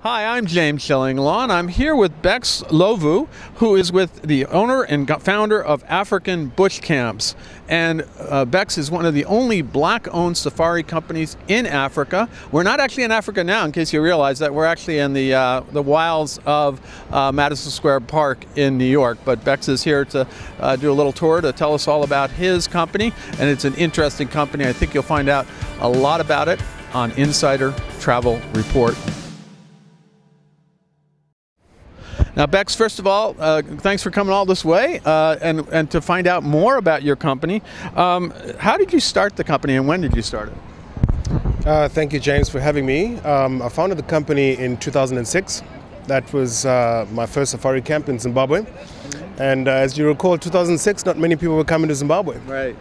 Hi, I'm James Schilling-Law. I'm here with Bex Lovu, who is with the owner and founder of African Bush Camps. And Bex is one of the only black-owned safari companies in Africa. We're not actually in Africa now, in case you realize that. We're actually in the wilds of Madison Square Park in New York. But Bex is here to do a little tour to tell us all about his company. And it's an interesting company. I think you'll find out a lot about it on Insider Travel Report. Now, Bex, first of all, thanks for coming all this way and to find out more about your company. How did you start the company and when did you start it? Thank you, James, for having me. I founded the company in 2006. That was my first safari camp in Zimbabwe. And as you recall, 2006, not many people were coming to Zimbabwe. Right.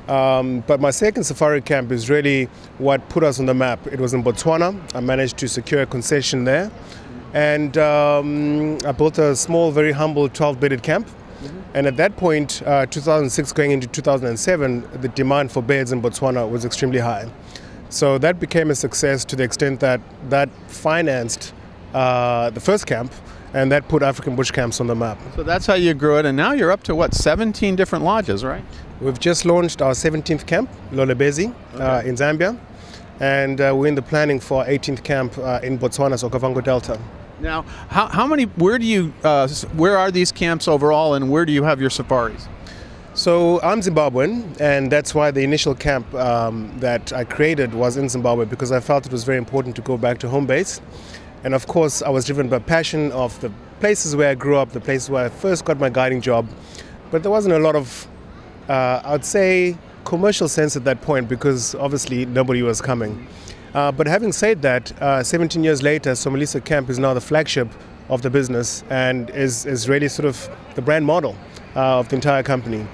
But my second safari camp is really what put us on the map. It was in Botswana. I managed to secure a concession there. And I built a small, very humble 12-bedded camp. And at that point, 2006 going into 2007, the demand for beds in Botswana was extremely high. So that became a success to the extent that that financed the first camp, and that put African Bush Camps on the map. So that's how you grew it, and now you're up to, what, 17 different lodges, right? We've just launched our 17th camp, Lolebezi, in Zambia. And we're in the planning for our 18th camp in Botswana's Okavango Delta. Now, where are these camps overall, and where do you have your safaris? So I'm Zimbabwean, and that's why the initial camp that I created was in Zimbabwe, because I felt it was very important to go back to home base. And of course, I was driven by passion of the places where I grew up, the places where I first got my guiding job. But there wasn't a lot of, I'd say, commercial sense at that point, because obviously nobody was coming. But having said that, 17 years later, Somalisa Camp is now the flagship of the business and is really sort of the brand model of the entire company.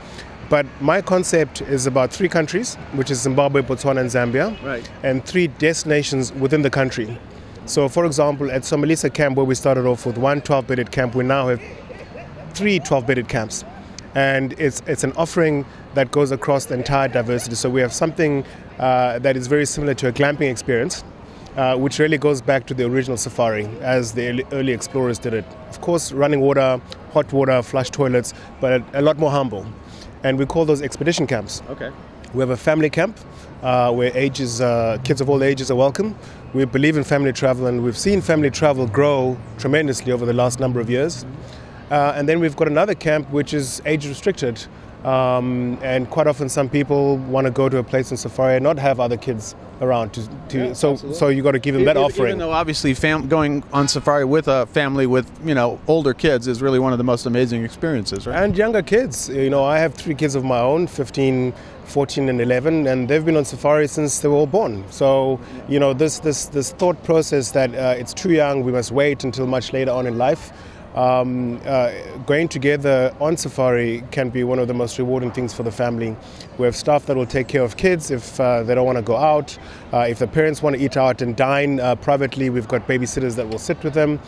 But my concept is about 3 countries, which is Zimbabwe, Botswana, and Zambia, right, and 3 destinations within the country. So, for example, at Somalisa Camp, where we started off with 1 12-bedded camp, we now have 3 12-bedded camps. And it's an offering that goes across the entire diversity. So we have something that is very similar to a glamping experience, which really goes back to the original safari as the early explorers did it. Of course, running water, hot water, flush toilets, but a lot more humble. And we call those expedition camps. Okay. We have a family camp where kids of all ages are welcome. We believe in family travel, and we've seen family travel grow tremendously over the last number of years. And then we've got another camp which is age restricted, and quite often some people want to go to a place in safari and not have other kids around. So you got to give them that offering. Even though obviously going on safari with a family with older kids is really one of the most amazing experiences, right? And younger kids. I have 3 kids of my own, 15, 14, and 11, and they've been on safari since they were all born. So this thought process that it's too young, we must wait until much later on in life. Going together on safari can be one of the most rewarding things for the family. We have staff that will take care of kids if they don't want to go out. If the parents want to eat out and dine privately, we've got babysitters that will sit with them.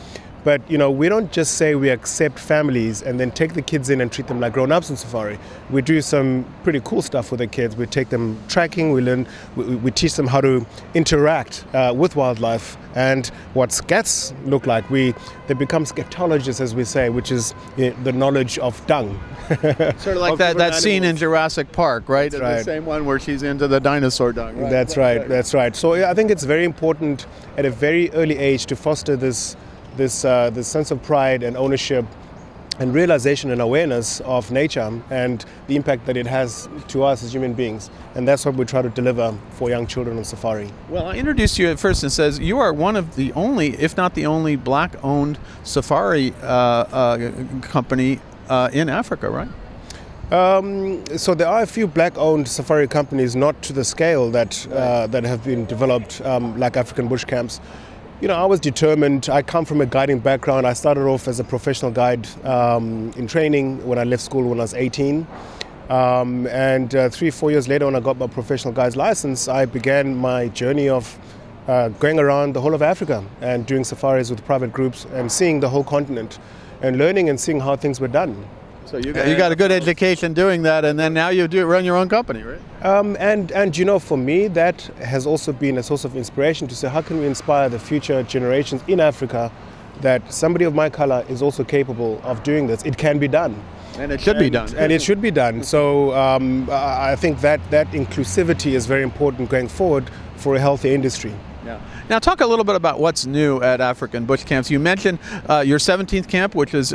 But we don't just say we accept families and then take the kids in and treat them like grown-ups in safari. We do some pretty cool stuff with the kids. We take them trekking. We teach them how to interact with wildlife and what scats look like. They become scatologists, as we say, which is the knowledge of dung. Sort of like that scene in Jurassic Park, right? That's right. The same one where she's into the dinosaur dung. Right? That's right. That's right. So I think it's very important at a very early age to foster this sense of pride and ownership and realization and awareness of nature and the impact that it has to us as human beings. And that's what we try to deliver for young children on safari. Well, I introduced you at first and says you are one of the only, if not the only, black-owned safari company in Africa, right? So there are a few black-owned safari companies, not to the scale that have been developed like African Bush Camps. I was determined. I come from a guiding background. I started off as a professional guide in training when I left school when I was 18. And 3-4 years later, when I got my professional guide's license, I began my journey of going around the whole of Africa and doing safaris with private groups and seeing the whole continent and learning and seeing how things were done. So you got a good education doing that, and then now you run your own company, right? And for me, that has also been a source of inspiration to say, how can we inspire the future generations in Africa that somebody of my color is also capable of doing this. It can be done. And it should be done. And it should be done. So I think that inclusivity is very important going forward for a healthy industry. Yeah. Now talk a little bit about what's new at African Bush Camps. You mentioned your 17th camp, which was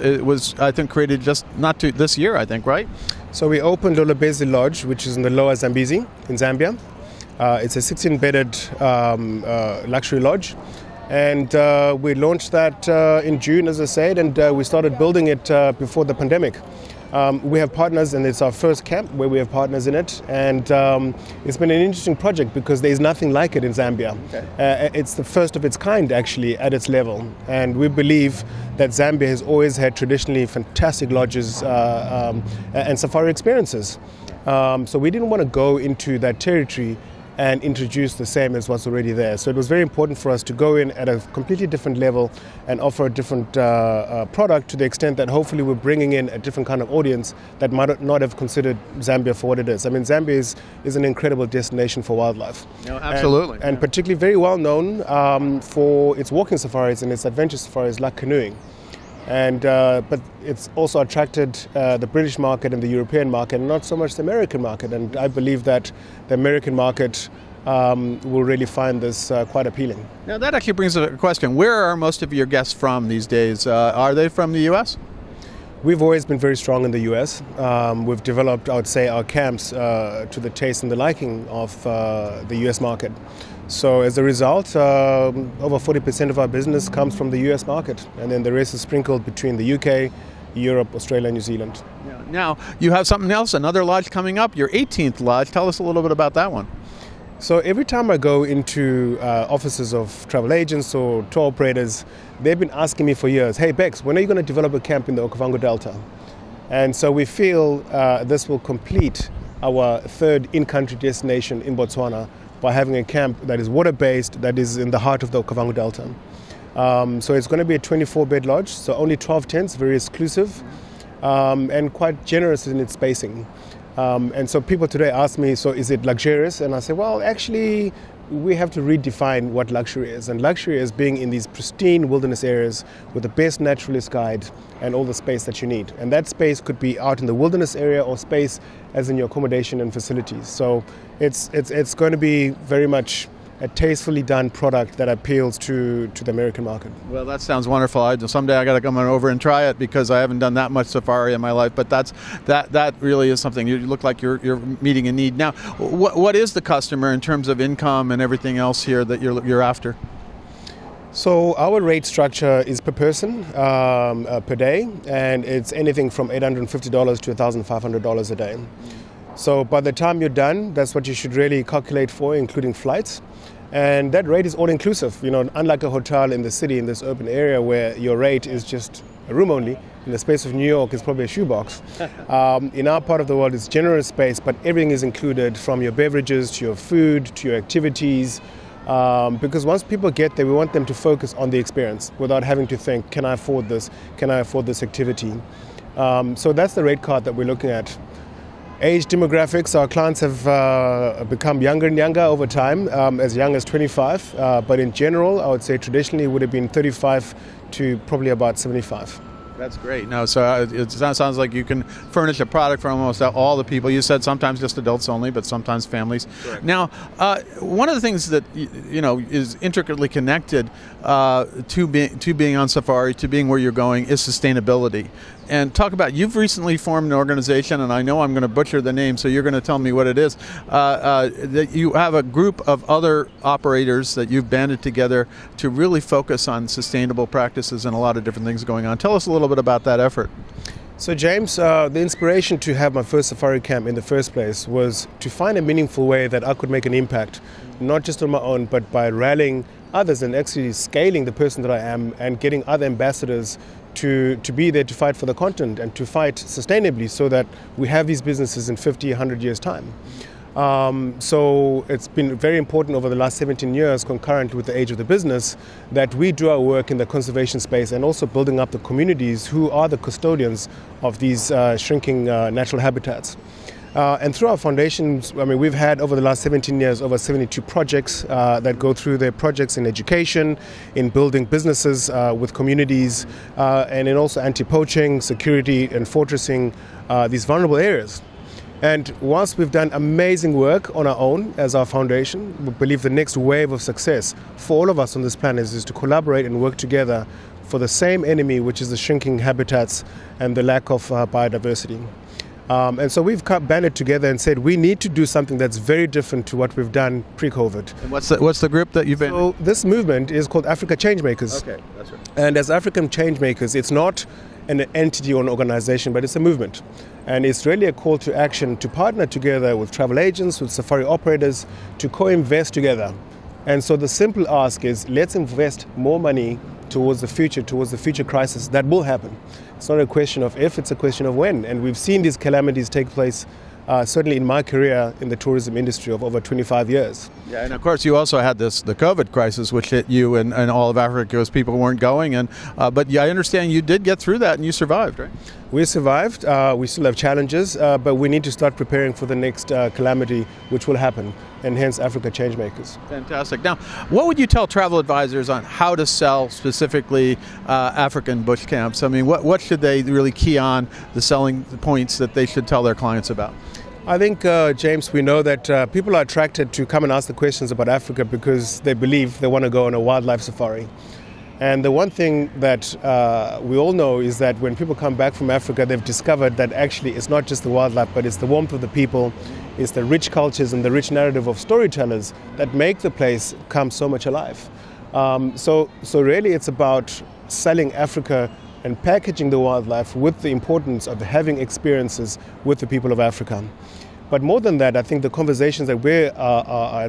I think created just this year, I think, right? So we opened Lolobezi Lodge, which is in the Lower Zambezi in Zambia. It's a 16-bedded luxury lodge. And we launched that in June, as I said, and we started building it before the pandemic. We have partners, and it's our first camp where we have partners in it. And it's been an interesting project because there's nothing like it in Zambia. Okay. It's the first of its kind, actually, at its level. And we believe that Zambia has always had traditionally fantastic lodges and safari experiences. So we didn't want to go into that territory and introduce the same as what's already there. So it was very important for us to go in at a completely different level and offer a different product, to the extent that hopefully we're bringing in a different kind of audience that might not have considered Zambia for what it is. I mean, Zambia is an incredible destination for wildlife. No, absolutely. And particularly very well known for its walking safaris and its adventure safaris like canoeing. And but it's also attracted the British market and the European market, and not so much the American market. And I believe that the American market will really find this quite appealing. Now that actually brings up a question. Where are most of your guests from these days? Are they from the U.S.? We've always been very strong in the U.S. We've developed, I would say, our camps to the taste and the liking of the U.S. market. So as a result, over 40% of our business comes from the US market, and then the rest is sprinkled between the UK, Europe, Australia, and New Zealand. Yeah. Now, you have something else, another lodge coming up, your 18th lodge. Tell us a little bit about that one. So every time I go into offices of travel agents or tour operators, they've been asking me for years, hey Bex, when are you going to develop a camp in the Okavango Delta? And so we feel this will complete our third in-country destination in Botswana, by having a camp that is water-based, that is in the heart of the Okavango Delta. So it's going to be a 24-bed lodge, so only 12 tents, very exclusive, and quite generous in its spacing. And so people today ask me, so is it luxurious? And I say, well, actually, we have to redefine what luxury is. And luxury is being in these pristine wilderness areas with the best naturalist guide and all the space that you need. And that space could be out in the wilderness area or space as in your accommodation and facilities. So it's going to be very much a tastefully done product that appeals to the American market. Well, that sounds wonderful. Someday I got to come on over and try it, because I haven't done that much safari in my life. But that really is something. You look like you're meeting a need. Now, what is the customer in terms of income and everything else here that you're after? So our rate structure is per person, per day, and it's anything from $850 to $1,500 a day. So by the time you're done, that's what you should really calculate for, including flights. And that rate is all-inclusive. You know, unlike a hotel in the city, in this urban area, where your rate is just a room only. In the space of New York, it's probably a shoebox. In our part of the world, it's generous space, but everything is included, from your beverages to your food to your activities. Because once people get there, we want them to focus on the experience without having to think, can I afford this? Can I afford this activity? So that's the rate card that we're looking at. Age demographics, our clients have become younger and younger over time, as young as 25. But in general, I would say traditionally it would have been 35 to probably about 75. That's great. No, so it sounds like you can furnish a product for almost all the people. You said sometimes just adults only, but sometimes families. Correct. Now, one of the things that is intricately connected to being on safari, to being where you're going, is sustainability. And talk about, you've recently formed an organization, and I know I'm going to butcher the name, so you're going to tell me what it is. That you have a group of other operators that you've banded together to really focus on sustainable practices and a lot of different things going on. Tell us a little bit about that effort. So James, the inspiration to have my first safari camp in the first place was to find a meaningful way that I could make an impact, not just on my own, but by rallying others and actually scaling the person that I am and getting other ambassadors to be there to fight for the continent and to fight sustainably, so that we have these businesses in 50, 100 years' time. So it's been very important over the last 17 years, concurrent with the age of the business, that we do our work in the conservation space and also building up the communities who are the custodians of these shrinking natural habitats. And through our foundations, I mean, we've had over the last 17 years over 72 projects that go through their projects in education, in building businesses with communities, and in also anti-poaching, security and fortressing these vulnerable areas. And whilst we've done amazing work on our own as our foundation, we believe the next wave of success for all of us on this planet is to collaborate and work together for the same enemy, which is the shrinking habitats and the lack of biodiversity. And so we've banded together and said we need to do something that's very different to what we've done pre-COVID. And what's the group that you've been? So this movement is called Africa Changemakers. Okay, that's right. And as African Changemakers, it's not an entity or an organization, but it's a movement. And it's really a call to action to partner together with travel agents, with safari operators, to co-invest together. And so the simple ask is, let's invest more money towards the future crisis that will happen. It's not a question of if, it's a question of when. And we've seen these calamities take place certainly in my career in the tourism industry of over 25 years. Yeah, and of course you also had the COVID crisis, which hit you and all of Africa because people weren't going. But yeah, I understand you did get through that and you survived, right? We survived. We still have challenges, but we need to start preparing for the next calamity, which will happen, and hence Africa Changemakers. Fantastic. Now, what would you tell travel advisors on how to sell specifically African bush camps? I mean, what should they really key on, the selling points that they should tell their clients about? I think, James, we know that people are attracted to come and ask the questions about Africa because they believe they want to go on a wildlife safari. And the one thing that we all know is that when people come back from Africa, they've discovered that actually it's not just the wildlife, but it's the warmth of the people, it's the rich cultures and the rich narrative of storytellers that make the place come so much alive. So really it's about selling Africa and packaging the wildlife with the importance of having experiences with the people of Africa. But more than that, I think the conversations that we're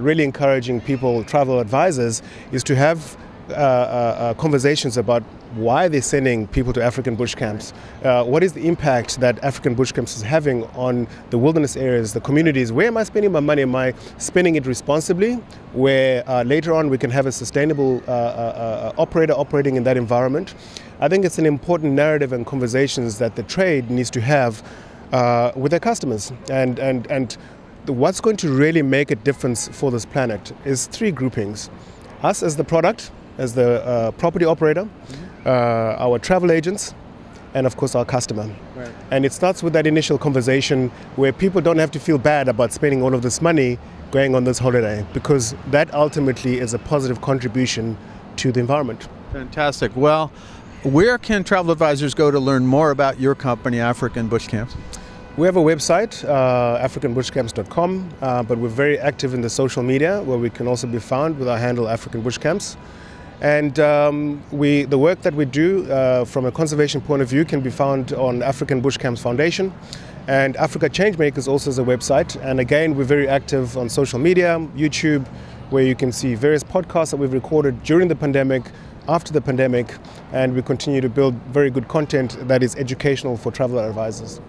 really encouraging people, travel advisors, is to have conversations about why they're sending people to African bush camps. What is the impact that African bush camps is having on the wilderness areas, the communities? Where am I spending my money? Am I spending it responsibly? Where later on we can have a sustainable operator operating in that environment? I think it's an important narrative and conversations that the trade needs to have with their customers. And what's going to really make a difference for this planet is three groupings. Us as the product, as the property operator, our travel agents, and of course our customer. Right. And it starts with that initial conversation where people don't have to feel bad about spending all of this money going on this holiday, because that ultimately is a positive contribution to the environment. Fantastic. Well, where can travel advisors go to learn more about your company, African Bush Camps? We have a website, africanbushcamps.com, but we're very active in the social media, where we can also be found with our handle African Bush Camps. And the work that we do from a conservation point of view can be found on African Bush Camps Foundation. And Africa Changemakers also is a website. And again, we're very active on social media, YouTube, where you can see various podcasts that we've recorded during the pandemic, after the pandemic, and we continue to build very good content that is educational for travel advisors.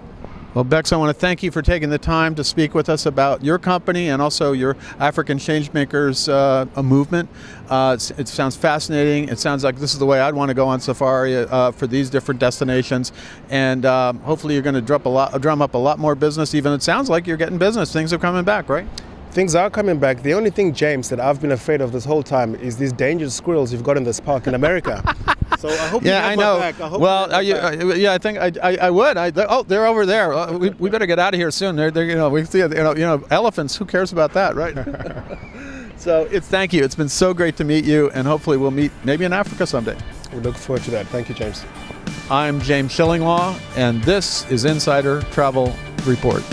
Well, Bex, I want to thank you for taking the time to speak with us about your company and also your African Changemakers movement. It sounds fascinating. It sounds like this is the way I'd want to go on safari for these different destinations. And hopefully you're going to drum up a lot more business. Even it sounds like you're getting business. Things are coming back, right? Things are coming back. The only thing, James, that I've been afraid of this whole time is these dangerous squirrels you've got in this park in America. So I hope you have my back. Yeah, I think I would. Oh, they're over there. We better get out of here soon. We see elephants. Who cares about that, right? So thank you. It's been so great to meet you, and hopefully we'll meet maybe in Africa someday. We look forward to that. Thank you, James. I'm James Shillinglaw, and this is Insider Travel Report.